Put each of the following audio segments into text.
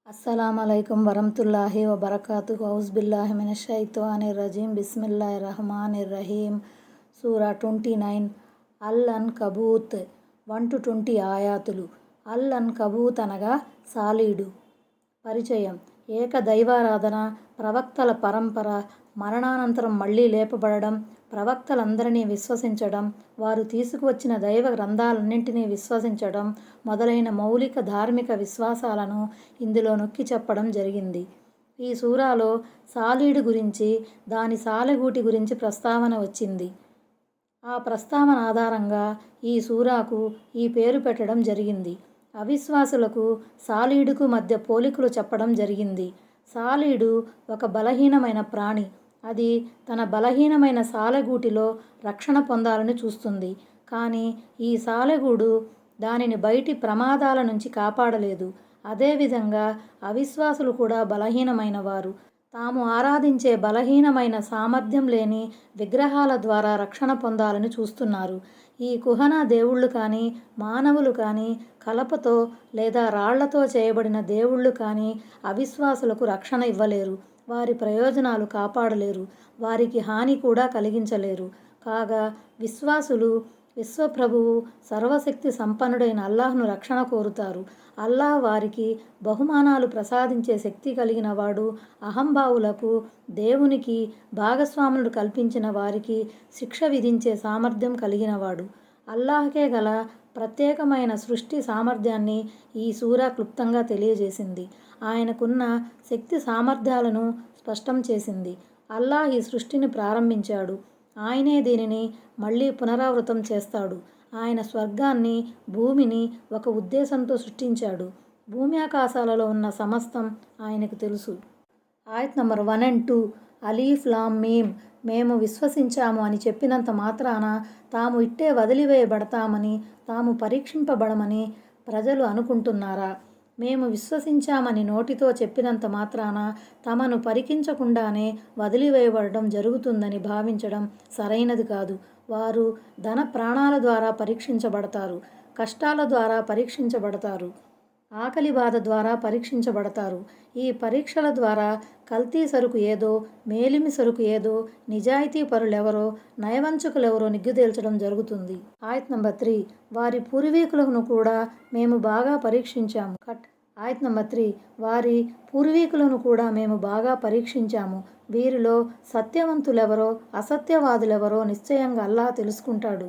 अस्सलामुअलैकुम वरहमतुल्लाहि वबरकातुहु औज़ुबिल्लाहि मिनश्शैतानिर्रजीम बिस्मिल्लाहिर्रहमानिर्रहीम సూరా 29 అల్ అన్కబూత్ 1-20 ఆయాతులు. అల్ అన్కబూత్ అనగా సాలీడు. పరిచయం. ఏక దైవారాధన, ప్రవక్తల పరంపర, మరణానంతరం మళ్లీ లేపబడడం, ప్రవక్తలందరినీ విశ్వసించడం, వారు తీసుకువచ్చిన దైవ గ్రంథాలన్నింటినీ విశ్వసించడం మొదలైన మౌలిక ధార్మిక విశ్వాసాలను ఇందులో నొక్కి చెప్పడం జరిగింది. ఈ సూరాలో సాలీడు గురించి, దాని సాలెగూటి గురించి ప్రస్తావన వచ్చింది. ఆ ప్రస్తావన ఆధారంగా ఈ సూరాకు ఈ పేరు పెట్టడం జరిగింది. అవిశ్వాసులకు సాలీడుకు మధ్య పోలికలు చెప్పడం జరిగింది. సాలీడు ఒక బలహీనమైన ప్రాణి. అది తన బలహీనమైన సాలెగూటిలో రక్షణ పొందాలని చూస్తుంది. కానీ ఈ సాలెగూడు దానిని బయటి ప్రమాదాల నుంచి కాపాడలేదు. అదేవిధంగా అవిశ్వాసులు కూడా బలహీనమైన వారు. తాము ఆరాధించే బలహీనమైన సామర్థ్యం లేని విగ్రహాల ద్వారా రక్షణ పొందాలని చూస్తున్నారు. ఈ కుహన దేవుళ్ళు కానీ, మానవులు కానీ, కలపతో లేదా రాళ్లతో చేయబడిన దేవుళ్ళు కానీ అవిశ్వాసులకు రక్షణ ఇవ్వలేరు. వారి ప్రయోజనాలు కాపాడలేరు. వారికి హాని కూడా కలిగించలేరు. కాగా విశ్వాసులు విశ్వప్రభువు సర్వశక్తి సంపన్నుడైన అల్లాహ్ను రక్షణ కోరుతారు. అల్లాహ్ వారికి బహుమానాలు ప్రసాదించే శక్తి కలిగిన వాడు. అహంభావులకు దేవునికి భాగస్వాములు కల్పించిన వారికి శిక్ష విధించే సామర్థ్యం కలిగినవాడు. అల్లాహ్కే గల ప్రత్యేకమైన సృష్టి సామర్థ్యాన్ని ఈ సూరా క్లుప్తంగా తెలియజేసింది. ఆయనకున్న శక్తి సామర్థ్యాలను స్పష్టం చేసింది. అల్లాహ్ ఈ సృష్టిని ప్రారంభించాడు. ఆయనే దీనిని మళ్ళీ పునరావృతం చేస్తాడు. ఆయన స్వర్గాన్ని, భూమిని ఒక ఉద్దేశంతో సృష్టించాడు. భూమి ఆకాశాలలో ఉన్న సమస్తం ఆయనకు తెలుసు. ఆయత్ number 1 and 2. Alif Lam meme. మేము విశ్వసించాము అని చెప్పినంత మాత్రాన తాము ఇట్టే వదిలివేయబడతామని, తాము పరీక్షింపబడమని ప్రజలు అనుకుంటున్నారా? మేము విశ్వసించామని నోటితో చెప్పినంత మాత్రాన తమను పరికించకుండానే వదిలివేయబడడం జరుగుతుందని భావించడం సరైనది కాదు. వారు ధన ప్రాణాల ద్వారా పరీక్షించబడతారు. కష్టాల ద్వారా పరీక్షించబడతారు. ఆకలి బాధ ద్వారా పరీక్షించబడతారు. ఈ పరీక్షల ద్వారా కల్తీ సరుకు ఏదో, మేలిమి సరుకు ఏదో, నిజాయితీ పరులెవరో, నయవంచకులెవరో నిగ్గుతేల్చడం జరుగుతుంది. ఆయత్ నంబర్ 3. వారి పూర్వీకులను కూడా మేము బాగా పరీక్షించాము. ఆయత్ నంబర్ 3. వారి పూర్వీకులను కూడా మేము బాగా పరీక్షించాము. వీరిలో సత్యవంతులెవరో, అసత్యవాదులెవరో నిశ్చయంగా అల్లాహ్ తెలుసుకుంటాడు.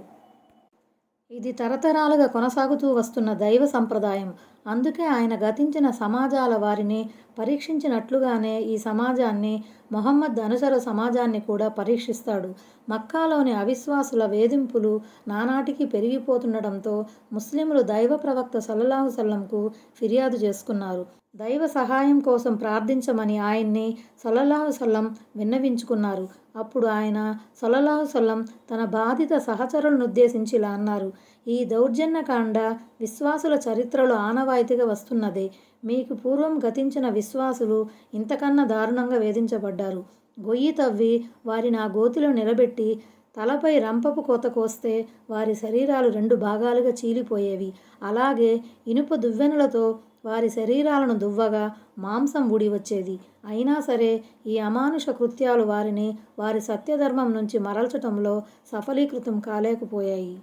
ఇది తరతరాలుగా కొనసాగుతూ వస్తున్న దైవ సంప్రదాయం. అందుకే ఆయన గతించిన సమాజాల వారిని పరీక్షించినట్లుగానే ఈ సమాజాన్ని, మొహమ్మద్ అనుసర సమాజాన్ని కూడా పరీక్షిస్తాడు. మక్కాలోని అవిశ్వాసుల వేధింపులు నానాటికి పెరిగిపోతుండటంతో ముస్లింలు దైవ ప్రవక్త సల్లల్లాహు సల్లంకు ఫిర్యాదు చేసుకున్నారు. దైవ సహాయం కోసం ప్రార్థించమని ఆయన్ని సల్లల్లాహు సల్లం విన్నవించుకున్నారు. అప్పుడు ఆయన సల్లల్లాహు సల్లం తన బాధిత సహచరులను ఉద్దేశించి ఇలా అన్నారు: ఈ దౌర్జన్యకాండ విశ్వాసుల చరిత్రలో ఆనవాయితీగా వస్తున్నదే. మీకు పూర్వం గతించిన విశ్వాసులు ఇంతకన్నా దారుణంగా వేధించబడ్డారు. గొయ్యి తవ్వి వారిని ఆ గోతిలో నిలబెట్టి తలపై రంపపు కోత కోస్తే వారి శరీరాలు 2 భాగాలుగా చీలిపోయేవి. అలాగే ఇనుప దువ్వెనలతో వారి శరీరాలను దువ్వగా మాంసం ఊడి వచ్చేది. అయినా సరే ఈ అమానుష కృత్యాలు వారిని వారి సత్యధర్మం నుంచి మరల్చటంలో సఫలీకృతం కాలేకపోయాయి.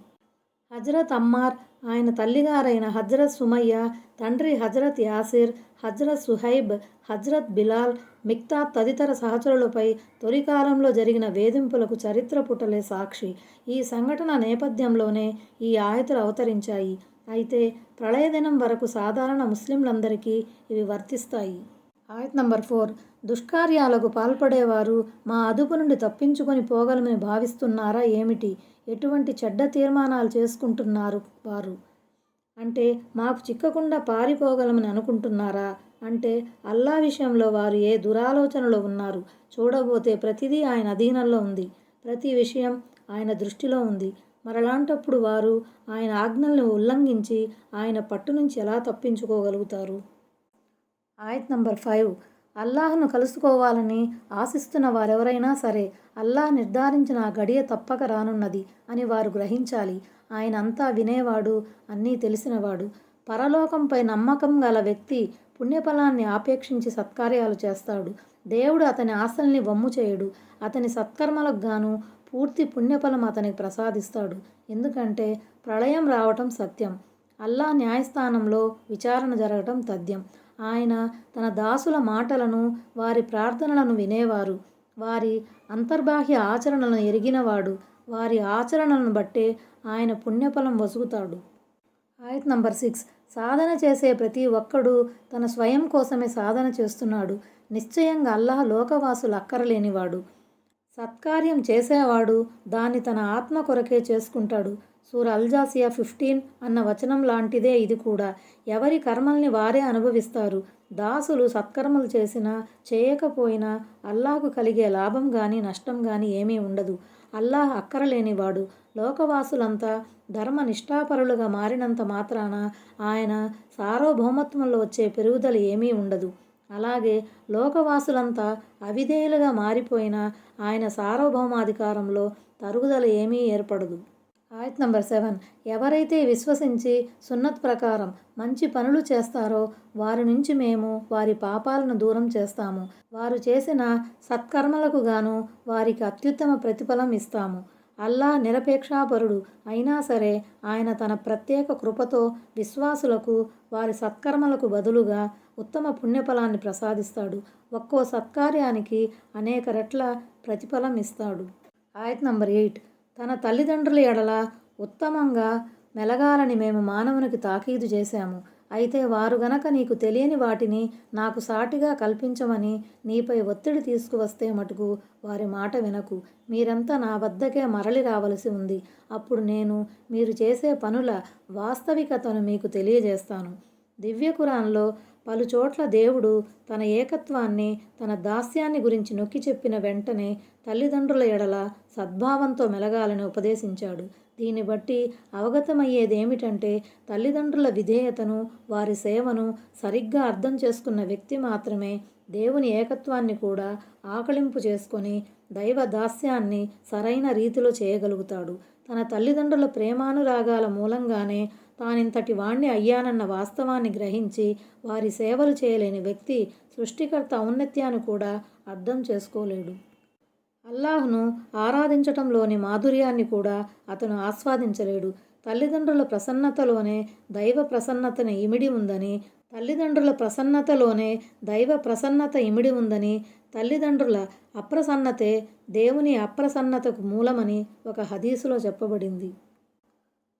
హజ్రత్ అమ్మార్, ఆయన తల్లిగారైన హజ్రత్ సుమయ్య, తండ్రి హజ్రత్ యాసిర్, హజ్రత్ సుహైబ్, హజ్రత్ బిలాల్, మిక్తాద్ తదితర సహచరులపై తొలికాలంలో జరిగిన వేధింపులకు చరిత్ర పుటలే సాక్షి. ఈ సంఘటన నేపథ్యంలోనే ఈ ఆయతులు అవతరించాయి. అయితే ప్రళయదినం వరకు సాధారణ ముస్లింలందరికీ ఇవి వర్తిస్తాయి. ఆయత్ నంబర్ 4. దుష్కార్యాలకు పాల్పడేవారు మా అదుపు నుండి తప్పించుకొని పోగలమని భావిస్తున్నారా ఏమిటి? ఎటువంటి చెడ్డ తీర్మానాలు చేసుకుంటున్నారు వారు? అంటే మాకు చిక్కకుండా పారిపోగలమని అనుకుంటున్నారా? అంటే అల్లా విషయంలో వారు ఏ దురాలోచనలో ఉన్నారు? చూడబోతే ప్రతిదీ ఆయన అధీనంలో ఉంది. ప్రతి విషయం ఆయన దృష్టిలో ఉంది. మరలాంటప్పుడు వారు ఆయన ఆజ్ఞలను ఉల్లంఘించి ఆయన పట్టు నుంచి ఎలా తప్పించుకోగలుగుతారు? ఆయత్ నంబర్ 5. అల్లాహ్ను కలుసుకోవాలని ఆశిస్తున్న వారెవరైనా సరే అల్లాహ్ నిర్ధారించిన ఆ గడియ తప్పక రానున్నది అని వారు గ్రహించాలి. ఆయన అంతా వినేవాడు, అన్నీ తెలిసినవాడు. పరలోకంపై నమ్మకం గల వ్యక్తి పుణ్యఫలాన్ని ఆపేక్షించి సత్కార్యాలు చేస్తాడు. దేవుడు అతని ఆశల్ని వమ్ము చేయడు. అతని సత్కర్మలకు గాను పూర్తి పుణ్యఫలం అతనికి ప్రసాదిస్తాడు. ఎందుకంటే ప్రళయం రావటం సత్యం. అల్లా న్యాయస్థానంలో విచారణ జరగటం తథ్యం. ఆయన తన దాసుల మాటలను, వారి ప్రార్థనలను వినేవారు. వారి అంతర్బాహ్య ఆచరణలను ఎరిగినవాడు. వారి ఆచరణలను బట్టే ఆయన పుణ్యఫలం వసుగుతాడు. ఆయత్ నంబర్ 6. సాధన చేసే ప్రతి ఒక్కడు తన స్వయం కోసమే సాధన చేస్తున్నాడు. నిశ్చయంగా అల్లాహ్ లోకవాసులు అక్కరలేనివాడు. సత్కార్యం చేసేవాడు దాన్ని తన ఆత్మ కొరకే చేసుకుంటాడు. సూర అల్జాసియా 15 అన్న వచనం లాంటిదే ఇది కూడా. ఎవరి కర్మల్ని వారే అనుభవిస్తారు. దాసులు సత్కర్మలు చేసినా చేయకపోయినా అల్లాహకు కలిగే లాభం కానీ నష్టం కానీ ఏమీ ఉండదు. అల్లాహ్ అక్కరలేనివాడు. లోకవాసులంతా ధర్మ నిష్ఠాపరులుగా మారినంత మాత్రాన ఆయన సార్వభౌమత్వంలో వచ్చే పెరుగుదల ఏమీ ఉండదు. అలాగే లోకవాసులంతా అవిధేయులుగా మారిపోయినా ఆయన సార్వభౌమాధికారంలో తరుగుదల ఏమీ ఏర్పడదు. ఆయత్ నంబర్ 7. ఎవరైతే విశ్వసించి సున్నత్ ప్రకారం మంచి పనులు చేస్తారో వారి నుంచి మేము వారి పాపాలను దూరం చేస్తాము. వారు చేసిన సత్కర్మలకు గాను వారికి అత్యుత్తమ ప్రతిఫలం ఇస్తాము. అల్లాహ్ నిరపేక్షాపరుడు అయినా సరే ఆయన తన ప్రత్యేక కృపతో విశ్వాసులకు వారి సత్కర్మలకు బదులుగా ఉత్తమ పుణ్యఫలాన్ని ప్రసాదిస్తాడు. ఒక్కో సత్కార్యానికి అనేక రెట్ల ప్రతిఫలం ఇస్తాడు. ఆయత్ నంబర్ 8. తన తల్లిదండ్రుల ఎడల ఉత్తమంగా మెలగాలని మేము మానవునికి తాకీదు చేశాము. అయితే వారు గనక నీకు తెలియని వాటిని నాకు సాటిగా కల్పించమని నీపై ఒత్తిడి తీసుకువస్తే మటుకు వారి మాట వినకు. మీరంతా నా వద్దకే మరలి రావలసి ఉంది. అప్పుడు నేను మీరు చేసే పనుల వాస్తవికతను మీకు తెలియజేస్తాను. దివ్య ఖురాన్లో పలుచోట్ల దేవుడు తన ఏకత్వాన్ని, తన దాస్యాన్ని గురించి నొక్కి చెప్పిన వెంటనే తల్లిదండ్రుల ఎడల సద్భావంతో మెలగాలని ఉపదేశించాడు. దీన్ని బట్టి అవగతమయ్యేదేమిటంటే తల్లిదండ్రుల విధేయతను, వారి సేవను సరిగ్గా అర్థం చేసుకున్న వ్యక్తి మాత్రమే దేవుని ఏకత్వాన్ని కూడా ఆకళింపు చేసుకొని దైవ దాస్యాన్ని సరైన రీతిలో చేయగలుగుతాడు. తన తల్లిదండ్రుల ప్రేమానురాగాల మూలంగానే తానింతటి వాణ్ణి అయ్యానన్న వాస్తవాన్ని గ్రహించి వారి సేవలు చేయలేని వ్యక్తి సృష్టికర్త ఔన్నత్యాన్ని కూడా అర్థం చేసుకోలేడు. అల్లాహ్ను ఆరాధించటంలోని మాధుర్యాన్ని కూడా అతను ఆస్వాదించలేడు. తల్లిదండ్రుల ప్రసన్నతలోనే దైవ ప్రసన్నతని ఇమిడి ఉందని, తల్లిదండ్రుల అప్రసన్నతే దేవుని అప్రసన్నతకు మూలమని ఒక హదీసులో చెప్పబడింది.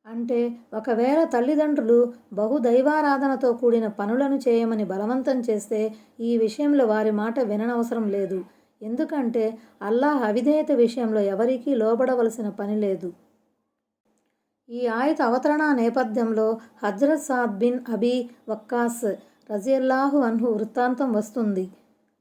అంటే ఒకవేళ తల్లిదండ్రులు బహుదైవారాధనతో కూడిన పనులను చేయమని బలవంతం చేస్తే ఈ విషయంలో వారి మాట విననవసరం లేదు. ఎందుకంటే అల్లాహ్ అవిధేయత విషయంలో ఎవరికీ లోబడవలసిన పని లేదు. ఈ ఆయత్ అవతరణ నేపథ్యంలో హజ్రత్ సాద్ బిన్ అబీ వక్కాస్ రజియల్లాహు అన్హు వృత్తాంతం వస్తుంది.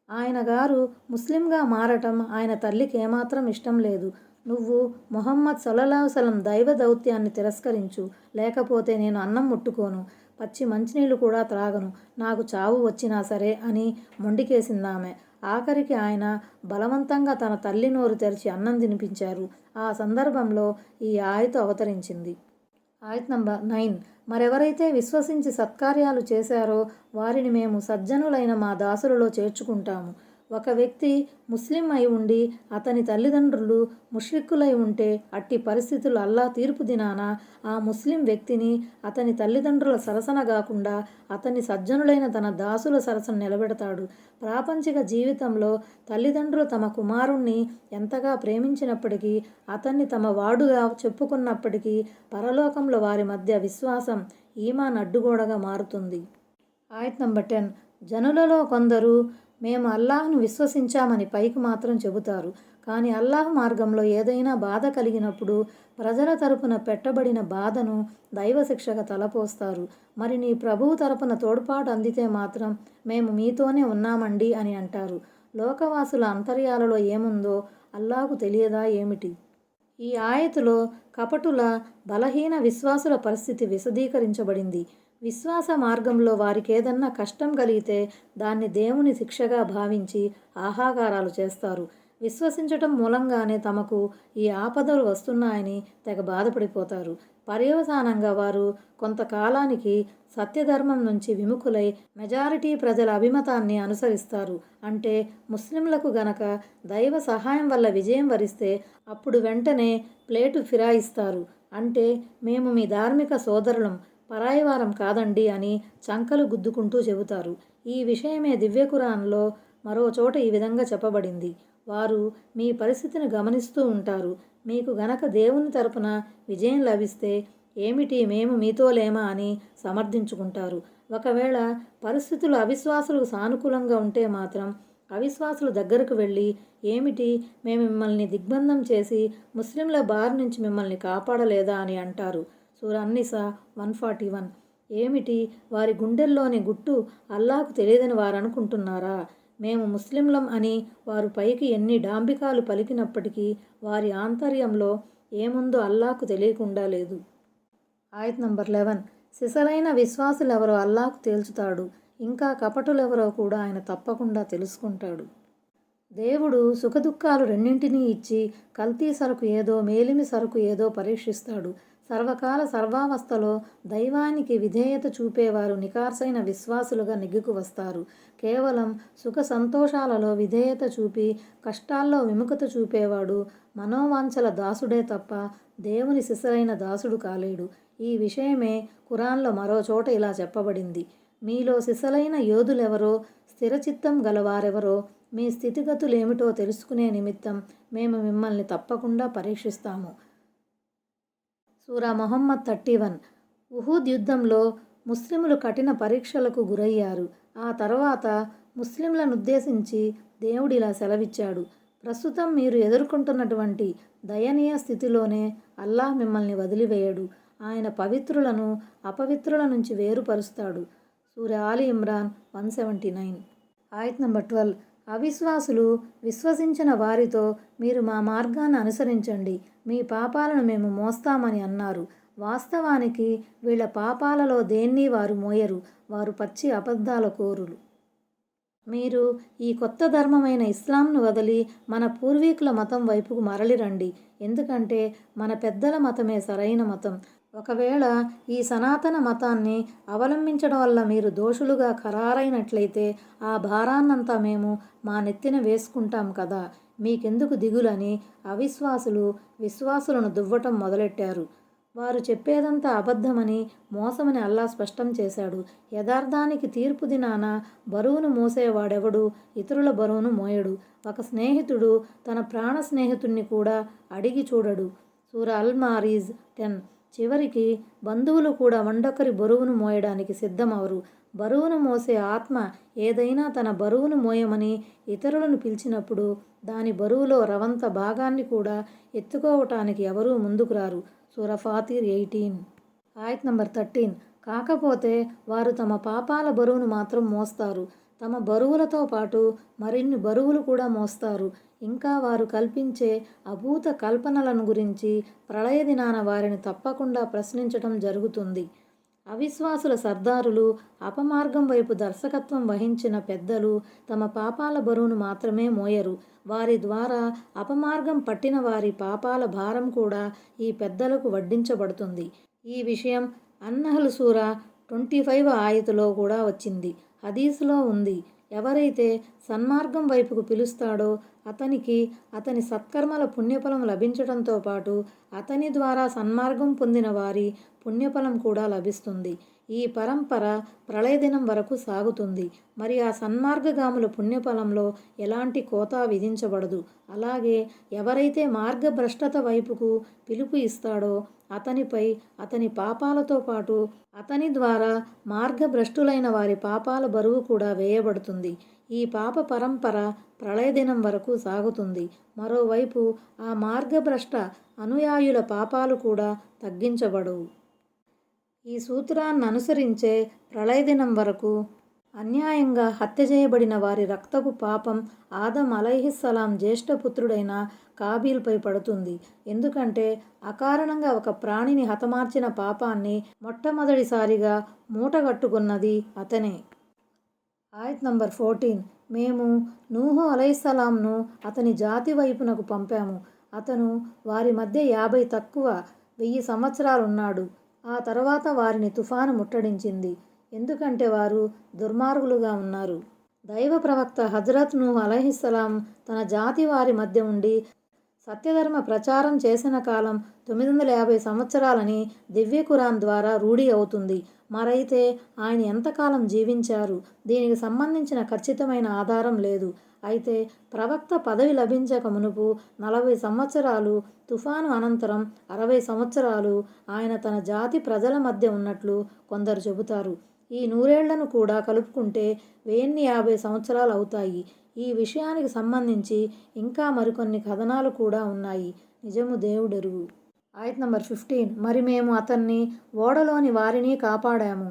ఆయన గారు ముస్లింగా మారటం ఆయన తల్లికి ఏమాత్రం ఇష్టం లేదు. నువ్వు ముహమ్మద్ సల్లల్లాహు అలైహి వసల్లం దైవ దౌత్యాన్ని తిరస్కరించు, లేకపోతే నేను అన్నం ముట్టుకోను, పచ్చి మంచినీళ్ళు కూడా త్రాగను, నాకు చావు వచ్చినా సరే అని మొండికేసిందామె. ఆఖరికి ఆయన బలవంతంగా తన తల్లి నోరు తెరిచి అన్నం తినిపించారు. ఆ సందర్భంలో ఈ ఆయతు అవతరించింది. ఆయత్ నంబర్ 9. మరెవరైతే విశ్వసించి సత్కార్యాలు చేశారో వారిని మేము సజ్జనులైన మా దాసులలో చేర్చుకుంటాము. ఒక వ్యక్తి ముస్లిం అయి ఉండి అతని తల్లిదండ్రులు ముష్రిక్కులై ఉంటే అట్టి పరిస్థితులు అల్లాహ్ తీర్పు దినాన ఆ ముస్లిం వ్యక్తిని అతని తల్లిదండ్రుల సరసన కాకుండా అతని సజ్జనులైన తన దాసుల సరసన నిలబెడతాడు. ప్రాపంచిక జీవితంలో తల్లిదండ్రులు తమ కుమారుణ్ణి ఎంతగా ప్రేమించినప్పటికీ, అతన్ని తమ వాడుగా చెప్పుకున్నప్పటికీ పరలోకంలో వారి మధ్య విశ్వాసం, ఈమాన్ అడ్డుగోడగా మారుతుంది. ఆయత్ నంబర్ 10. జనులలో కొందరు మేము అల్లాహ్ను విశ్వసించామని పైకి మాత్రం చెబుతారు. కానీ అల్లాహ్ మార్గంలో ఏదైనా బాధ కలిగినప్పుడు ప్రజల తరపున పెట్టబడిన బాధను దైవశిక్షగా తలపోస్తారు. మరి నీ ప్రభువు తరపున తోడ్పాటు అందితే మాత్రం మేము మీతోనే ఉన్నామండి అని అంటారు. లోకవాసుల అంతర్యాలలో ఏముందో అల్లాహ్కు తెలియదా ఏమిటి? ఈ ఆయతులో కపటుల, బలహీన విశ్వాసుల పరిస్థితి విశదీకరించబడింది. విశ్వాస మార్గంలో వారికేదన్నా కష్టం కలిగితే దాన్ని దేవుని శిక్షగా భావించి ఆహాకారాలు చేస్తారు. విశ్వసించటం మూలంగానే తమకు ఈ ఆపదలు వస్తున్నాయని తెగ బాధపడిపోతారు. పర్యవసానంగా వారు కొంతకాలానికి సత్యధర్మం నుంచి విముఖులై మెజారిటీ ప్రజల అభిమతాన్ని అనుసరిస్తారు. అంటే ముస్లింలకు గనక దైవ సహాయం వల్ల విజయం వరిస్తే అప్పుడు వెంటనే ప్లేటు ఫిరాయిస్తారు. అంటే మేము మీ ధార్మిక సోదరులం, పరాయివారం కాదండి అని చంకలు గుద్దుకుంటూ చెబుతారు. ఈ విషయమే దివ్యఖురాన్లో మరో చోట ఈ విధంగా చెప్పబడింది. వారు మీ పరిస్థితిని గమనిస్తూ ఉంటారు. మీకు గనక దేవుని తరపున విజయం లభిస్తే ఏమిటి మేము మీతో లేమా అని సమర్థించుకుంటారు. ఒకవేళ పరిస్థితులు అవిశ్వాసులకు సానుకూలంగా ఉంటే మాత్రం అవిశ్వాసుల దగ్గరకు వెళ్ళి ఏమిటి మేము మిమ్మల్ని దిగ్బంధం చేసి ముస్లింల బారి నుంచి మిమ్మల్ని కాపాడలేదా అని అంటారు. సూరా అన్-నిసా 141. ఏమిటి వారి గుండెల్లోని గుట్టు అల్లాకు తెలియదని వారు అనుకుంటున్నారా? మేము ముస్లింలం అని వారు పైకి ఎన్ని డాంబికాలు పలికినప్పటికీ వారి ఆంతర్యంలో ఏముందో అల్లాకు తెలియకుండా లేదు. ఆయత్ నంబర్ 11. సిసలైన విశ్వాసులెవరో అల్లాకు తేల్చుతాడు. ఇంకా కపటులెవరో కూడా ఆయన తప్పకుండా తెలుసుకుంటాడు. దేవుడు సుఖదుఖాలు రెండింటినీ ఇచ్చి కల్తీ సరుకు ఏదో మేలిమి సరుకు ఏదో పరీక్షిస్తాడు. సర్వకాల సర్వావస్థలో దైవానికి విధేయత చూపేవారు నికార్సైన విశ్వాసులుగా నెగ్గుకు వస్తారు. కేవలం సుఖ సంతోషాలలో విధేయత చూపి కష్టాల్లో విముఖత చూపేవాడు మనోవాంఛల దాసుడే తప్ప దేవుని సిసలైన దాసుడు కాలేడు. ఈ విషయమే ఖురాన్లో మరో చోట ఇలా చెప్పబడింది. మీలో సిసలైన యోధులెవరో, స్థిరచిత్తం గలవారెవరో, మీ స్థితిగతులేమిటో తెలుసుకునే నిమిత్తం మేము మిమ్మల్ని తప్పకుండా పరీక్షిస్తాము. సూరా మొహమ్మద్ 31. ఉహుద్ యుద్ధంలో ముస్లిములు కఠిన పరీక్షలకు గురయ్యారు. ఆ తర్వాత ముస్లింలనుద్దేశించి దేవుడిలా సెలవిచ్చాడు. ప్రస్తుతం మీరు ఎదుర్కొంటున్నటువంటి దయనీయ స్థితిలోనే అల్లాహ్ మిమ్మల్ని వదిలివేయడు. ఆయన పవిత్రులను అపవిత్రుల నుంచి వేరుపరుస్తాడు. సూరా ఆలి ఇమ్రాన్ 179. ఆయత్ నంబర్ 12. అవిశ్వాసులు విశ్వసించిన వారితో మీరు మా మార్గాన్ని అనుసరించండి, మీ పాపాలను మేము మోస్తామని అన్నారు. వాస్తవానికి వీళ్ళ పాపాలలో దేన్ని వారు మోయరు. వారు పచ్చి అబద్ధాల కోరులు. మీరు ఈ కొత్త ధర్మమైన ఇస్లాంను వదిలి మన పూర్వీకుల మతం వైపుకు మరలిరండి. ఎందుకంటే మన పెద్దల మతమే సరైన మతం. ఒకవేళ ఈ సనాతన మతాన్ని అవలంబించడం వల్ల మీరు దోషులుగా ఖరారైనట్లయితే ఆ భారాన్నంతా మేము మా నెత్తిన వేసుకుంటాం కదా, మీకెందుకు దిగులని అవిశ్వాసులు విశ్వాసులను దువ్వటం మొదలెట్టారు. వారు చెప్పేదంతా అబద్ధమని, మోసమని అల్లా స్పష్టం చేశాడు. యథార్థానికి తీర్పు దినాన బరువును మోసేవాడెవడు ఇతరుల బరువును మోయడు. ఒక స్నేహితుడు తన ప్రాణ స్నేహితుడిని కూడా అడిగి చూడడు. సూరా అల్-మారీజ్ 10. చివరికి బంధువులు కూడా వండొకరి బరువును మోయడానికి సిద్ధమవరు. బరువును మోసే ఆత్మ ఏదైనా తన బరువును మోయమని ఇతరులను పిలిచినప్పుడు దాని బరువులో రవంత భాగాన్ని కూడా ఎత్తుకోవటానికి ఎవరూ ముందుకు రారు. సూరా ఫాతిర్ 18. ఆయత్ నంబర్ 13. కాకపోతే వారు తమ పాపాల బరువును మాత్రం మోస్తారు. తమ బరువులతో పాటు మరిన్ని బరువులు కూడా మోస్తారు. ఇంకా వారు కల్పించే అభూత కల్పనలను గురించి ప్రళయ దినాన వారిని తప్పకుండా ప్రశ్నించటం జరుగుతుంది. అవిశ్వాసుల సర్దారులు, అపమార్గం వైపు దర్శకత్వం వహించిన పెద్దలు తమ పాపాల బరువును మాత్రమే మోయరు. వారి ద్వారా అపమార్గం పట్టిన వారి పాపాల భారం కూడా ఈ పెద్దలకు వడ్డించబడుతుంది. ఈ విషయం అన్-నహ్ల్ సూరా 25 ఆయతులో కూడా వచ్చింది. హదీసులో ఉంది. ఎవరైతే సన్మార్గం వైపుకు పిలుస్తాడో అతనికి అతని సత్కర్మల పుణ్యఫలం లభించడంతో పాటు అతని ద్వారా సన్మార్గం పొందిన వారి పుణ్యఫలం కూడా లభిస్తుంది. ఈ పరంపర ప్రళయదినం వరకు సాగుతుంది. మరి ఆ సన్మార్గగాముల పుణ్యఫలంలో ఎలాంటి కోతా విధించబడదు. అలాగే ఎవరైతే మార్గభ్రష్టత వైపుకు పిలుపు ఇస్తాడో అతనిపై అతని పాపాలతో పాటు అతని ద్వారా మార్గభ్రష్టులైన వారి పాపాల బరువు కూడా వేయబడుతుంది. ఈ పాప పరంపర ప్రళయదినం వరకు సాగుతుంది. మరోవైపు ఆ మార్గభ్రష్ట అనుయాయుల పాపాలు కూడా తగ్గించబడవు. ఈ సూత్రాన్ని అనుసరించే ప్రళయదినం వరకు అన్యాయంగా హత్య చేయబడిన వారి రక్తపు పాపం ఆదం అలైహిస్సలాం జ్యేష్ఠపుత్రుడైన కాబీల్పై పడుతుంది. ఎందుకంటే అకారణంగా ఒక ప్రాణిని హతమార్చిన పాపాన్ని మొట్టమొదటిసారిగా మూటగట్టుకున్నది అతనే. ఆయత్ నంబర్ 14. మేము నూహు అలైహిస్సలాంను అతని జాతి వైపునకు పంపాము. అతను వారి మధ్య 50 తక్కువ 1000 సంవత్సరాలున్నాడు. ఆ తర్వాత వారిని తుఫాను ముట్టడించింది. ఎందుకంటే వారు దుర్మార్గులుగా ఉన్నారు. దైవ ప్రవక్త హజరత్ నూహ్ అలైహిస్సలాం తన జాతి వారి మధ్య ఉండి సత్యధర్మ ప్రచారం చేసిన కాలం 950 సంవత్సరాలని దివ్య ఖురాన్ ద్వారా రూఢి అవుతుంది. మరైతే ఆయన ఎంతకాలం జీవించారు? దీనికి సంబంధించిన ఖచ్చితమైన ఆధారం లేదు. అయితే ప్రవక్త పదవి లభించక మునుపు 40 సంవత్సరాలు, తుఫాను అనంతరం 60 సంవత్సరాలు ఆయన తన జాతి ప్రజల మధ్య ఉన్నట్లు కొందరు చెబుతారు. ఈ 100 ఏళ్లను కూడా కలుపుకుంటే 1050 సంవత్సరాలు అవుతాయి. ఈ విషయానికి సంబంధించి ఇంకా మరికొన్ని కథనాలు కూడా ఉన్నాయి. నిజము దేవుడెరుగు. ఆయత్ నంబర్ 15. మరి మేము అతన్ని ఓడలోని వారిని కాపాడాము.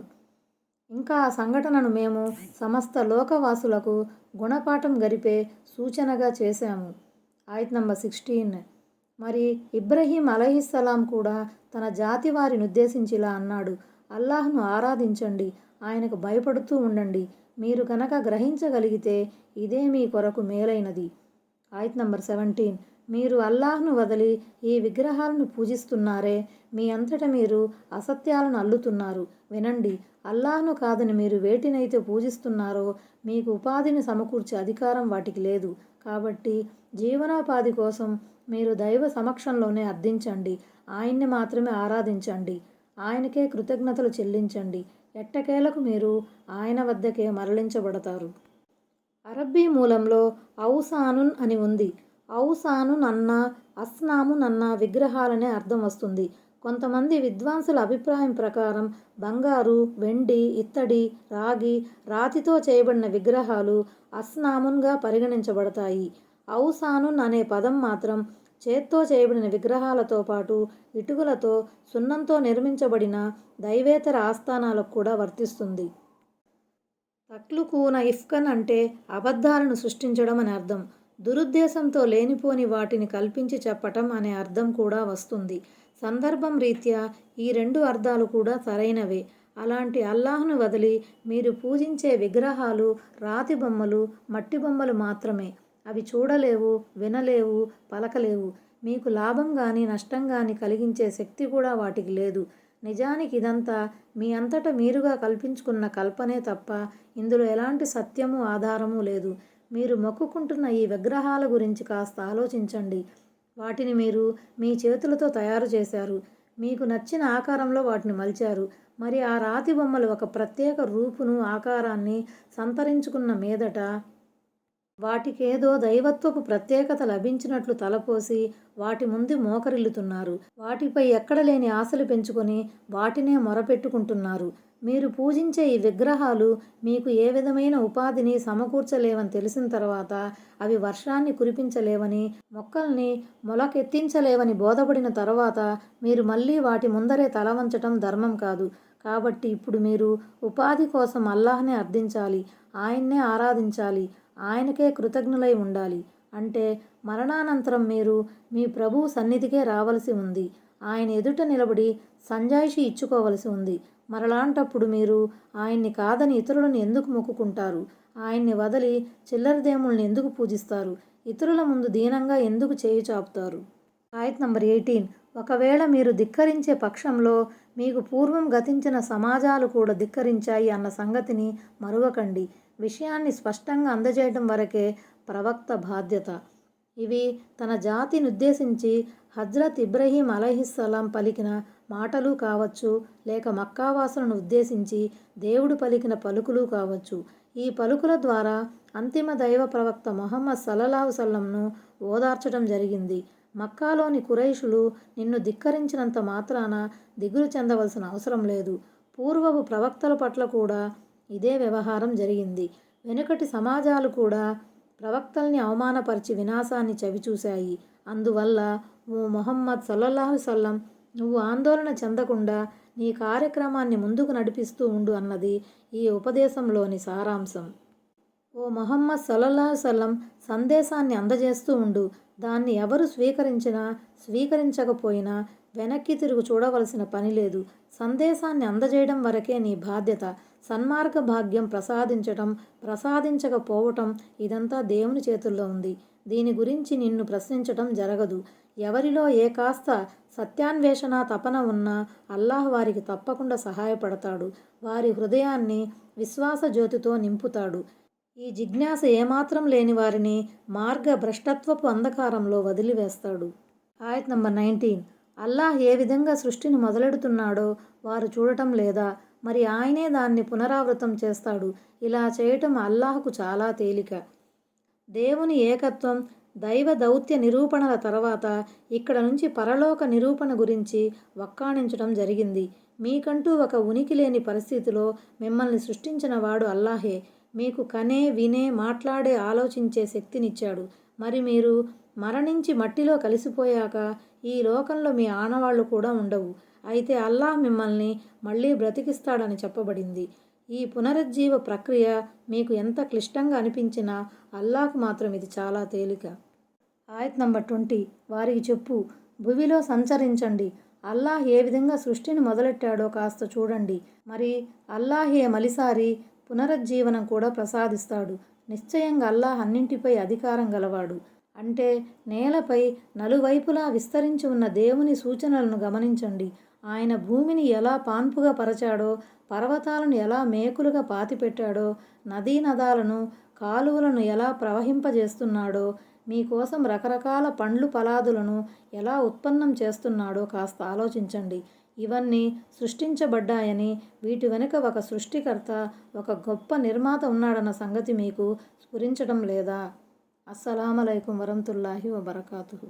ఇంకా ఆ సంఘటనను మేము సమస్త లోకవాసులకు గుణపాఠం గరిపే సూచనగా చేశాము. ఆయత్ నంబర్ 16. మరి ఇబ్రహీం అలైహిస్సలాం కూడా తన జాతి వారిని ఉద్దేశించి ఇలా అన్నాడు: అల్లాహ్ను ఆరాధించండి, ఆయనకు భయపడుతూ ఉండండి. మీరు కనుక గ్రహించగలిగితే ఇదే మీ కొరకు మేలైనది. ఆయత్ నంబర్ 17. మీరు అల్లాహ్ను వదిలి ఈ విగ్రహాలను పూజిస్తున్నారే, మీ అంతట మీరు అసత్యాలను అల్లుతున్నారు. వినండి, అల్లాహ్ను కాదని మీరు వేటినైతే పూజిస్తున్నారో మీకు ఉపాధిని సమకూర్చే అధికారం వాటికి లేదు. కాబట్టి జీవనోపాధి కోసం మీరు దైవ సమక్షంలోనే అర్థించండి. ఆయన్ని మాత్రమే ఆరాధించండి. ఆయనకే కృతజ్ఞతలు చెల్లించండి. ఎట్టకేలకు మీరు ఆయన వద్దకే మరలించబడతారు. అరబ్బీ మూలంలో ఔసానున్ అని ఉంది. ఔసానున్ అన్నా అస్నామున్ అన్నా విగ్రహాలనే అర్థం వస్తుంది. కొంతమంది విద్వాంసుల అభిప్రాయం ప్రకారం బంగారు, వెండి, ఇత్తడి, రాగి, రాతితో చేయబడిన విగ్రహాలు అస్నామున్గా పరిగణించబడతాయి. ఔసానున్ అనే పదం మాత్రం చేత్తో చేయబడిన విగ్రహాలతో పాటు ఇటుకలతో, సున్నంతో నిర్మించబడిన దైవేతర ఆస్థానాలకు కూడా వర్తిస్తుంది. తక్లుకూన ఇఫ్కన్ అంటే అబద్ధాలను సృష్టించడం అని అర్థం. దురుద్దేశంతో లేనిపోని వాటిని కల్పించి చెప్పటం అనే అర్థం కూడా వస్తుంది. సందర్భం రీత్యా ఈ 2 అర్థాలు కూడా సరైనవే. అలాంటి అల్లాహ్ను వదిలి మీరు పూజించే విగ్రహాలు రాతి బొమ్మలు, మట్టి బొమ్మలు మాత్రమే. అవి చూడలేవు, వినలేవు, పలకలేవు. మీకు లాభం కానీ నష్టం కానీ కలిగించే శక్తి కూడా వాటికి లేదు. నిజానికి ఇదంతా మీ అంతట మీరుగా కల్పించుకున్న కల్పనే తప్ప ఇందులో ఎలాంటి సత్యము, ఆధారము లేదు. మీరు మొక్కుకుంటున్న ఈ విగ్రహాల గురించి కాస్త ఆలోచించండి. వాటిని మీరు మీ చేతులతో తయారు చేశారు. మీకు నచ్చిన ఆకారంలో వాటిని మలిచారు. మరి ఆ రాతి బొమ్మలు ఒక ప్రత్యేక రూపును, ఆకారాన్ని సంతరించుకున్న మీదట వాటికేదో దైవత్వపు ప్రత్యేకత లభించినట్లు తలపోసి వాటి ముందు మోకరిల్లుతున్నారు. వాటిపై ఎక్కడ లేని ఆశలు పెంచుకొని వాటినే మొరపెట్టుకుంటున్నారు. మీరు పూజించే ఈ విగ్రహాలు మీకు ఏ విధమైన ఉపాధిని సమకూర్చలేవని తెలిసిన తర్వాత, అవి వర్షాన్ని కురిపించలేవని, మొక్కల్ని మొలకెత్తించలేవని బోధపడిన తర్వాత మీరు మళ్ళీ వాటి ముందరే తల వంచటం ధర్మం కాదు. కాబట్టి ఇప్పుడు మీరు ఉపాధి కోసం అల్లాహ్నే అర్థించాలి, ఆయన్నే ఆరాధించాలి, ఆయనకే కృతజ్ఞులై ఉండాలి. అంటే మరణానంతరం మీరు మీ ప్రభువు సన్నిధికే రావలసి ఉంది. ఆయన ఎదుట నిలబడి సంజాయిషీ ఇచ్చుకోవలసి ఉంది. మరలాంటప్పుడు మీరు ఆయన్ని కాదని ఇతరులను ఎందుకు మొక్కుకుంటారు? ఆయన్ని వదిలి చిల్లరదేముల్ని ఎందుకు పూజిస్తారు? ఇతరుల ముందు దీనంగా ఎందుకు చేయి చాపుతారు? ఆయత్ నంబర్ 18. ఒకవేళ మీరు ధిక్కరించే పక్షంలో మీకు పూర్వం గతించిన సమాజాలు కూడా ధిక్కరించాయి అన్న సంగతిని మరువకండి. విషయాన్ని స్పష్టంగా అందజేయడం వరకే ప్రవక్త బాధ్యత. ఇవి తన జాతినుద్దేశించి హజ్రత్ ఇబ్రహీం అలైహిస్సలాం పలికిన మాటలు కావచ్చు, లేక మక్కావాసులను ఉద్దేశించి దేవుడు పలికిన పలుకులు కావచ్చు. ఈ పలుకుల ద్వారా అంతిమ దైవ ప్రవక్త ముహమ్మద్ సల్లల్లాహు సల్లంను ఓదార్చడం జరిగింది. మక్కాలోని కురైషులు నిన్ను ధిక్కరించినంత మాత్రాన దిగులు చెందవలసిన అవసరం లేదు. పూర్వపు ప్రవక్తల పట్ల కూడా ఇదే వ్యవహారం జరిగింది. వెనుకటి సమాజాలు కూడా ప్రవక్తల్ని అవమానపరిచి వినాశాన్ని చవిచూశాయి. అందువల్ల ఓ ముహమ్మద్ సల్లల్లాహు సల్లం, నువ్వు ఆందోళన చెందకుండా నీ కార్యక్రమాన్ని ముందుకు నడిపిస్తూ ఉండు అన్నది ఈ ఉపదేశంలోని సారాంశం. ఓ ముహమ్మద్ సల్లల్లాహు సల్లం, సందేశాన్ని అందజేస్తూ ఉండు. దాన్ని ఎవరు స్వీకరించినా స్వీకరించకపోయినా వెనక్కి తిరుగు చూడవలసిన పని లేదు. సందేశాన్ని అందజేయడం వరకే నీ బాధ్యత. సన్మార్గ భాగ్యం ప్రసాదించటం, ప్రసాదించకపోవటం ఇదంతా దేవుని చేతుల్లో ఉంది. దీని గురించి నిన్ను ప్రశ్నించటం జరగదు. ఎవరిలో ఏ కాస్త సత్యాన్వేషణ తపన ఉన్నా అల్లాహ్ వారికి తప్పకుండా సహాయపడతాడు. వారి హృదయాన్ని విశ్వాస జ్యోతితో నింపుతాడు. ఈ జిజ్ఞాస ఏమాత్రం లేని వారిని మార్గ భ్రష్టత్వపు అంధకారంలో వదిలివేస్తాడు. ఆయత్ నంబర్ 19. అల్లాహ్ ఏ విధంగా సృష్టిని మొదలెడుతున్నాడో వారు చూడటం లేదా? మరి ఆయనే దాన్ని పునరావృతం చేస్తాడు. ఇలా చేయటం అల్లాహ్కు చాలా తేలిక. దేవుని ఏకత్వం, దైవ దౌత్య నిరూపణల తర్వాత ఇక్కడ నుంచి పరలోక నిరూపణ గురించి వక్కాణించడం జరిగింది. మీకంటూ ఒక ఉనికి లేని పరిస్థితిలో మిమ్మల్ని సృష్టించిన వాడు అల్లాహే. మీకు కనే, వినే, మాట్లాడే, ఆలోచించే శక్తినిచ్చాడు. మరి మీరు మరణించి మట్టిలో కలిసిపోయాక ఈ లోకంలో మీ ఆనవాళ్లు కూడా ఉండవు. అయితే అల్లాహ్ మిమ్మల్ని మళ్ళీ బ్రతికిస్తాడని చెప్పబడింది. ఈ పునరుజ్జీవ ప్రక్రియ మీకు ఎంత క్లిష్టంగా అనిపించినా అల్లాహ్కు మాత్రం ఇది చాలా తేలిక. ఆయత్ నంబర్ 20. వారికి చెప్పు, భువిలో సంచరించండి. అల్లాహ్ ఏ విధంగా సృష్టిని మొదలెట్టాడో కాస్త చూడండి. మరి అల్లాహే మలిసారి పునరుజ్జీవనం కూడా ప్రసాదిస్తాడు. నిశ్చయంగా అల్లాహ్ అన్నింటిపై అధికారం గలవాడు. అంటే నేలపై నలువైపులా విస్తరించి ఉన్న దేవుని సూచనలను గమనించండి. ఆయన భూమిని ఎలా పాన్పుగా పరచాడో, పర్వతాలను ఎలా మేకులుగా పాతిపెట్టాడో, నదీనదాలను, కాలువలను ఎలా ప్రవహింపజేస్తున్నాడో, మీకోసం రకరకాల పండ్లు ఫలాదులను ఎలా ఉత్పన్నం చేస్తున్నాడో కాస్త ఆలోచించండి. ఇవన్నీ సృష్టించబడ్డాయని, వీటి వెనుక ఒక సృష్టికర్త, ఒక గొప్ప నిర్మాత ఉన్నాడన్న సంగతి మీకు స్ఫురించడం లేదా? అస్సలాము అలైకుం వరహ్మతుల్లాహి వబరకాతుహు.